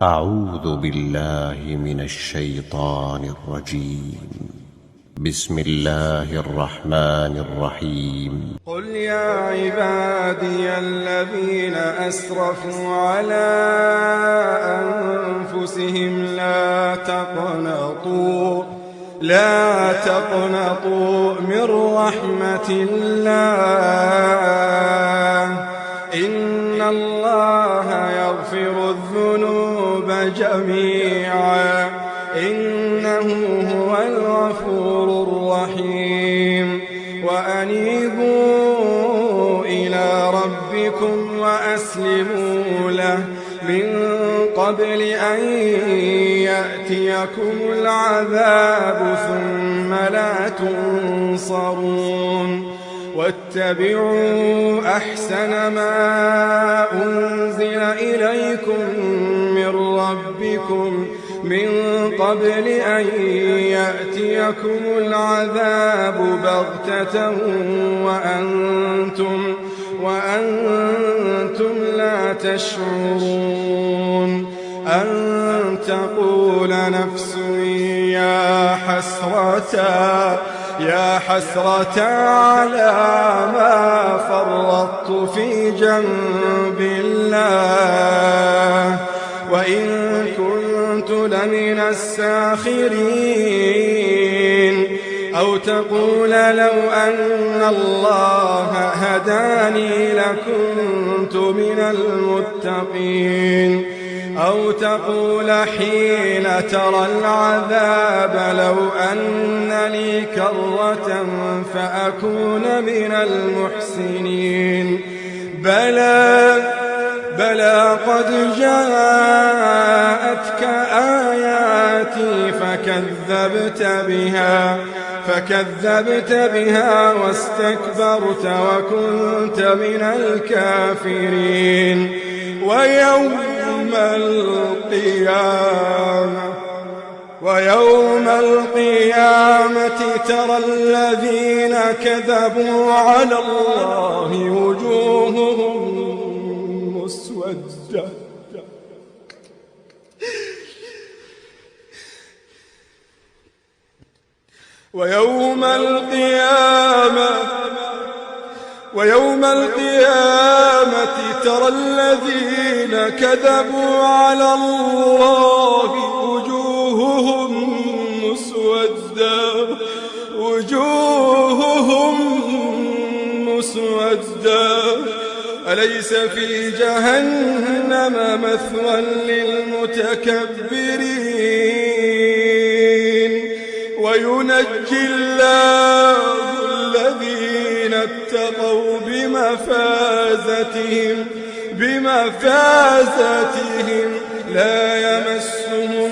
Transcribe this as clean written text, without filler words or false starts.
أعوذ بالله من الشيطان الرجيم. بسم الله الرحمن الرحيم. قل يا عبادي الذين أسرفوا على أنفسهم لا تقنطوا من رحمة الله إن الله يغفر الذنوب جميعا إنه هو الغفور الرحيم وأنيبوا إلى ربكم وأسلموا له من قبل أن يأتيكم العذاب ثم لا تنصرون واتبعوا أحسن ما أنزل إليكم من ربكم من قبل أن يأتيكم العذاب بغتة وأنتم لا تشعرون أن تقول نفس يا حسرة على ما فرطت في جنب الله وإن كنت لمن الساخرين أو تقول لو أن الله هداني لكنت من المتقين أو تقول حين ترى العذاب لو أن لي كرة فأكون من المحسنين بلى قد جاءتك آياتي فكذبت بها واستكبرت وكنت من الكافرين ويوم القيامة ترى الذين كذبوا على الله وجوههم مسودة ويوم القيامة ترى الذين كذبوا على الله وجوههم مسودة أليس في جهنم مثوى للمتكبرين وينجي الله الذين اتقوا بمفازتهم لا يمسهم